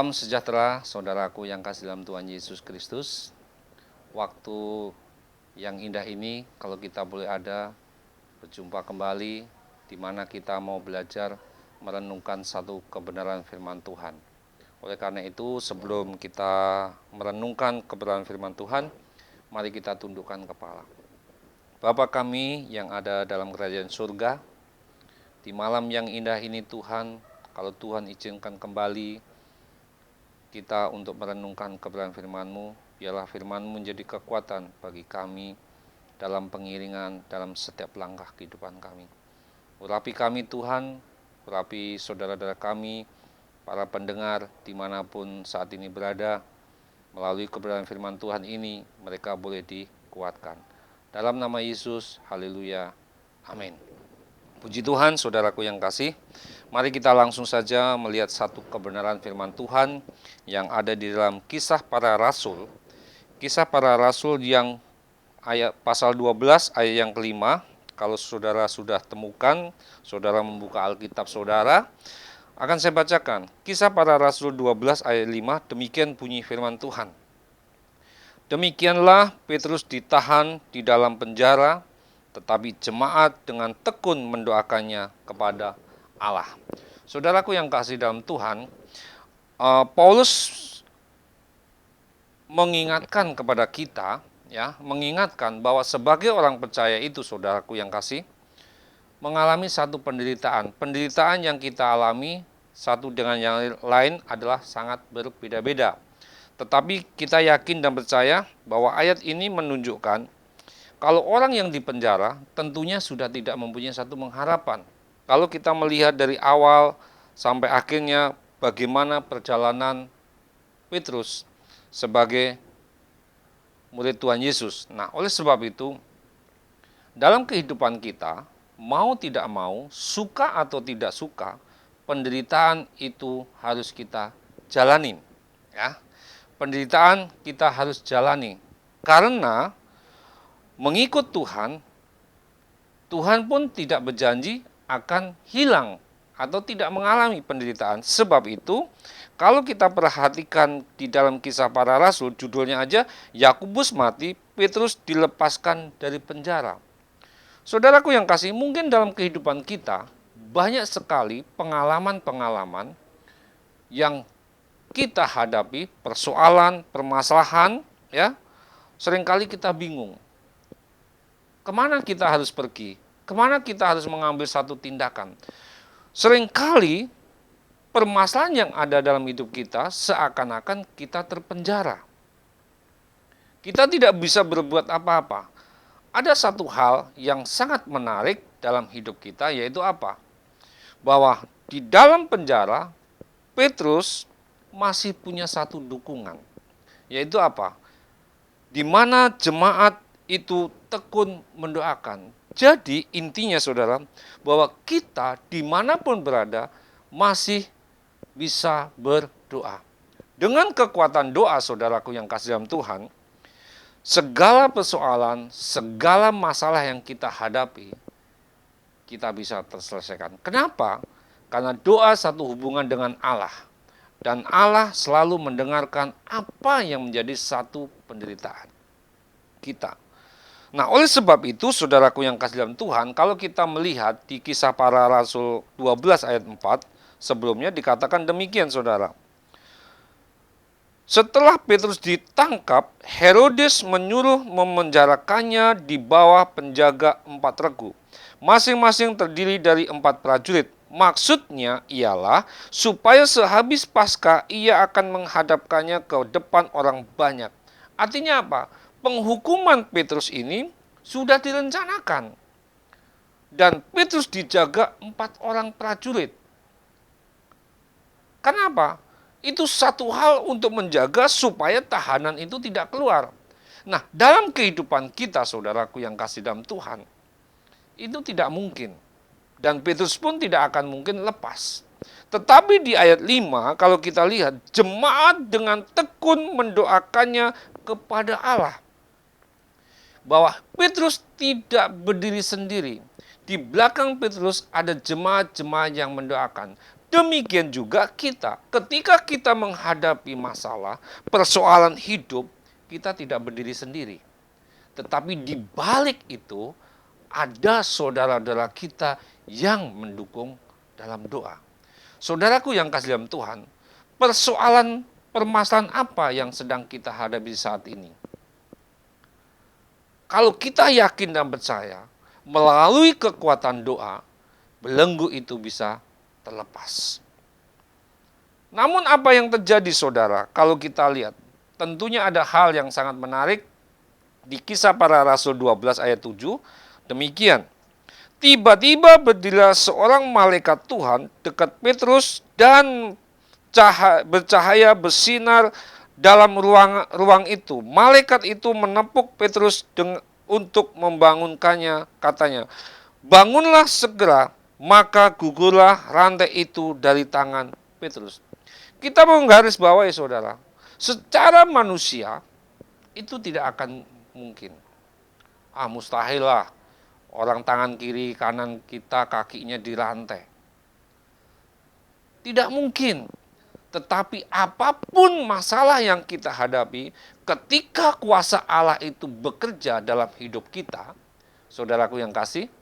Salam sejahtera, saudaraku yang kasih dalam Tuhan Yesus Kristus. Waktu yang indah ini, kalau kita boleh ada berjumpa kembali, di mana kita mau belajar merenungkan satu kebenaran firman Tuhan. Oleh karena itu, sebelum kita merenungkan kebenaran firman Tuhan, mari kita tundukkan kepala. Bapa kami yang ada dalam kerajaan surga, di malam yang indah ini Tuhan, kalau Tuhan izinkan kembali kita untuk merenungkan kebenaran firman-Mu, biarlah firman-Mu menjadi kekuatan bagi kami dalam pengiringan, dalam setiap langkah kehidupan kami. Urapi kami Tuhan, urapi saudara-saudara kami, para pendengar dimanapun saat ini berada, melalui kebenaran firman Tuhan ini, mereka boleh dikuatkan. Dalam nama Yesus, haleluya, amin. Puji Tuhan, saudaraku yang kasih. Mari kita langsung saja melihat satu kebenaran firman Tuhan yang ada di dalam Kisah Para Rasul. Kisah Para Rasul yang ayat pasal 12 ayat yang kelima. Kalau saudara sudah temukan, saudara membuka Alkitab saudara, akan saya bacakan. Kisah Para Rasul 12 ayat 5, demikian bunyi firman Tuhan. Demikianlah Petrus ditahan di dalam penjara, tetapi jemaat dengan tekun mendoakannya kepada Allah. Saudaraku yang kasih dalam Tuhan, Paulus mengingatkan kepada kita, mengingatkan bahwa sebagai orang percaya itu, saudaraku yang kasih, mengalami satu penderitaan. Penderitaan yang kita alami satu dengan yang lain adalah sangat berbeda-beda. Tetapi kita yakin dan percaya bahwa ayat ini menunjukkan kalau orang yang dipenjara tentunya sudah tidak mempunyai satu pengharapan. Kalau kita melihat dari awal sampai akhirnya bagaimana perjalanan Petrus sebagai murid Tuhan Yesus. Nah, oleh sebab itu, dalam kehidupan kita, mau tidak mau, suka atau tidak suka, penderitaan itu harus kita jalanin. Penderitaan kita harus jalani. Karena mengikut Tuhan, Tuhan pun tidak berjanji akan hilang atau tidak mengalami penderitaan. Sebab itu, kalau kita perhatikan di dalam Kisah Para Rasul, judulnya aja, Yakobus mati, Petrus dilepaskan dari penjara. Saudaraku yang kasih, mungkin dalam kehidupan kita, banyak sekali pengalaman-pengalaman yang kita hadapi, persoalan, permasalahan, seringkali kita bingung. Kemana kita harus pergi? Kemana kita harus mengambil satu tindakan? Seringkali permasalahan yang ada dalam hidup kita seakan-akan kita terpenjara. Kita tidak bisa berbuat apa-apa. Ada satu hal yang sangat menarik dalam hidup kita, yaitu apa? Bahwa di dalam penjara, Petrus masih punya satu dukungan. Yaitu apa? Di mana jemaat itu tekun mendoakan. Jadi intinya saudara, bahwa kita dimanapun berada masih bisa berdoa. Dengan kekuatan doa saudaraku yang kasih dalam Tuhan, segala persoalan, segala masalah yang kita hadapi, kita bisa terselesaikan. Kenapa? Karena doa satu hubungan dengan Allah. Dan Allah selalu mendengarkan apa yang menjadi satu penderitaan kita. Nah, oleh sebab itu, saudaraku yang kasih dalam Tuhan, kalau kita melihat di Kisah Para Rasul 12 ayat 4, sebelumnya dikatakan demikian, saudara. Setelah Petrus ditangkap, Herodes menyuruh memenjarakannya di bawah penjaga 4 regu. Masing-masing terdiri dari 4 prajurit. Maksudnya ialah supaya sehabis Paskah ia akan menghadapkannya ke depan orang banyak. Artinya apa? Penghukuman Petrus ini sudah direncanakan. Dan Petrus dijaga 4 orang prajurit. Kenapa? Itu satu hal untuk menjaga supaya tahanan itu tidak keluar. Nah, dalam kehidupan kita, saudaraku yang kasih dalam Tuhan, itu tidak mungkin. Dan Petrus pun tidak akan mungkin lepas. Tetapi di ayat 5, kalau kita lihat, jemaat dengan tekun mendoakannya kepada Allah. Bahwa Petrus tidak berdiri sendiri. Di belakang Petrus ada jemaat-jemaat yang mendoakan. Demikian juga kita, ketika kita menghadapi masalah, persoalan hidup, kita tidak berdiri sendiri. Tetapi di balik itu, ada saudara-saudara kita yang mendukung dalam doa. Saudaraku yang kasih dalam Tuhan, permasalahan apa yang sedang kita hadapi saat ini? Kalau kita yakin dan percaya, melalui kekuatan doa, belenggu itu bisa terlepas. Namun apa yang terjadi saudara, kalau kita lihat, tentunya ada hal yang sangat menarik di Kisah Para Rasul 12 ayat 7, demikian. Tiba-tiba berdirilah seorang malaikat Tuhan dekat Petrus dan bercahaya bersinar dalam ruang itu. Malaikat itu menepuk Petrus untuk membangunkannya, katanya, "Bangunlah segera," maka gugurlah rantai itu dari tangan Petrus. Kita menggarisbawahi saudara, secara manusia itu tidak akan mungkin. Mustahil lah orang tangan kiri kanan kita kakinya dirantai. Tidak mungkin. Tetapi apapun masalah yang kita hadapi, ketika kuasa Allah itu bekerja dalam hidup kita, saudaraku yang kasih,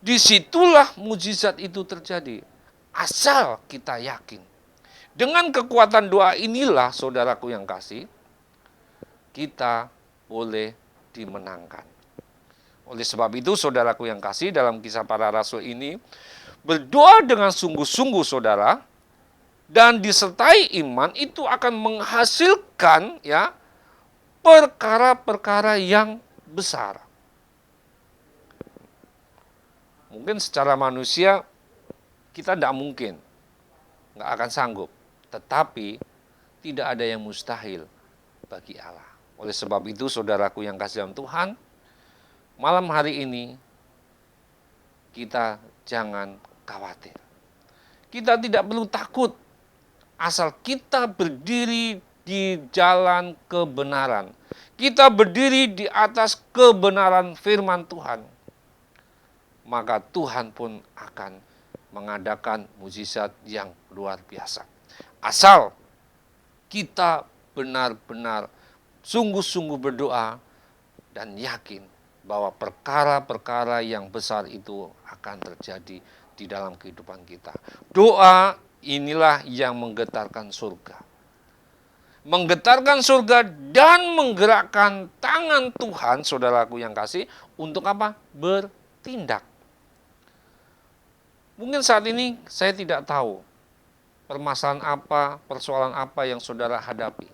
disitulah mujizat itu terjadi. Asal kita yakin. Dengan kekuatan doa inilah, saudaraku yang kasih, kita boleh dimenangkan. Oleh sebab itu, saudaraku yang kasih, dalam Kisah Para Rasul ini, berdoa dengan sungguh-sungguh saudara, dan disertai iman itu akan menghasilkan ya perkara-perkara yang besar. Mungkin secara manusia kita tidak mungkin, nggak akan sanggup. Tetapi tidak ada yang mustahil bagi Allah. Oleh sebab itu saudaraku yang kasih dalam Tuhan, malam hari ini kita jangan khawatir. Kita tidak perlu takut. Asal kita berdiri di jalan kebenaran. Kita berdiri di atas kebenaran firman Tuhan. Maka Tuhan pun akan mengadakan mujizat yang luar biasa. Asal kita benar-benar sungguh-sungguh berdoa dan yakin bahwa perkara-perkara yang besar itu akan terjadi di dalam kehidupan kita. Doa inilah yang menggetarkan surga. Menggetarkan surga dan menggerakkan tangan Tuhan, saudaraku yang kasih, untuk apa? Bertindak. Mungkin saat ini saya tidak tahu permasalahan apa, persoalan apa yang saudara hadapi.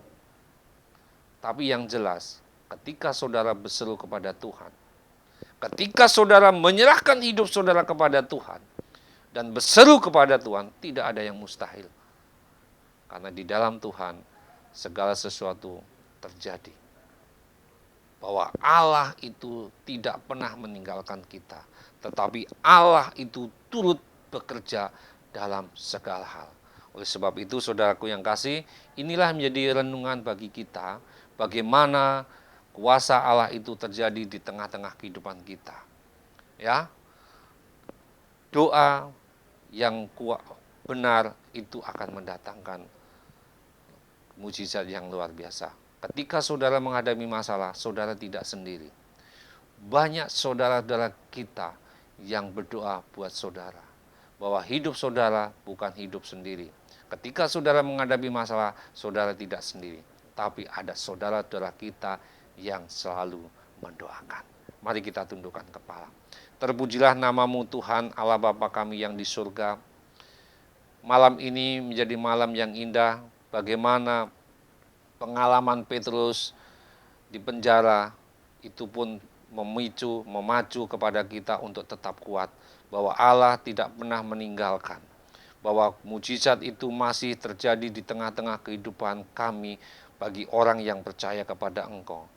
Tapi yang jelas, ketika saudara berseru kepada Tuhan, ketika saudara menyerahkan hidup saudara kepada Tuhan, dan berseru kepada Tuhan, tidak ada yang mustahil. Karena di dalam Tuhan, segala sesuatu terjadi. Bahwa Allah itu tidak pernah meninggalkan kita. Tetapi Allah itu turut bekerja dalam segala hal. Oleh sebab itu, saudaraku yang kasih, inilah menjadi renungan bagi kita. Bagaimana kuasa Allah itu terjadi di tengah-tengah kehidupan kita. Ya, doa yang kuat benar itu akan mendatangkan mujizat yang luar biasa. Ketika saudara menghadapi masalah, saudara tidak sendiri. Banyak saudara-saudara kita yang berdoa buat saudara, bahwa hidup saudara bukan hidup sendiri. Ketika saudara menghadapi masalah, saudara tidak sendiri. Tapi ada saudara-saudara kita yang selalu mendoakan. Mari kita tundukkan kepala. Terpujilah namamu Tuhan Allah Bapa kami yang di surga. Malam ini menjadi malam yang indah. Bagaimana pengalaman Petrus di penjara itu pun memacu kepada kita untuk tetap kuat. Bahwa Allah tidak pernah meninggalkan. Bahwa mujizat itu masih terjadi di tengah-tengah kehidupan kami bagi orang yang percaya kepada Engkau.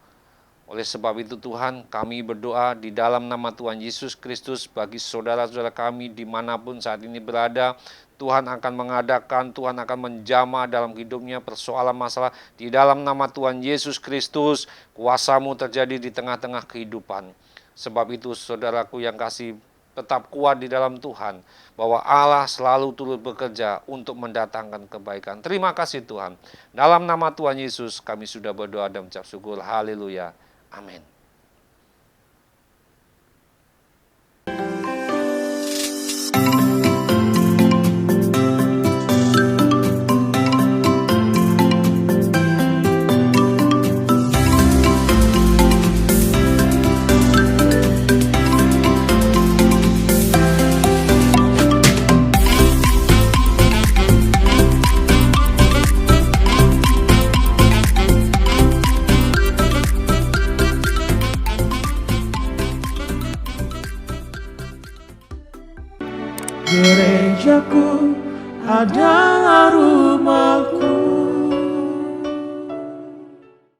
Oleh sebab itu Tuhan, kami berdoa di dalam nama Tuhan Yesus Kristus bagi saudara-saudara kami dimanapun saat ini berada. Tuhan akan mengadakan, Tuhan akan menjamah dalam hidupnya persoalan masalah. Di dalam nama Tuhan Yesus Kristus, kuasa-Mu terjadi di tengah-tengah kehidupan. Sebab itu saudaraku yang kasih, tetap kuat di dalam Tuhan, bahwa Allah selalu turut bekerja untuk mendatangkan kebaikan. Terima kasih Tuhan. Dalam nama Tuhan Yesus kami sudah berdoa dan mengucap syukur. Haleluya. Amin. Gerejaku adalah rumah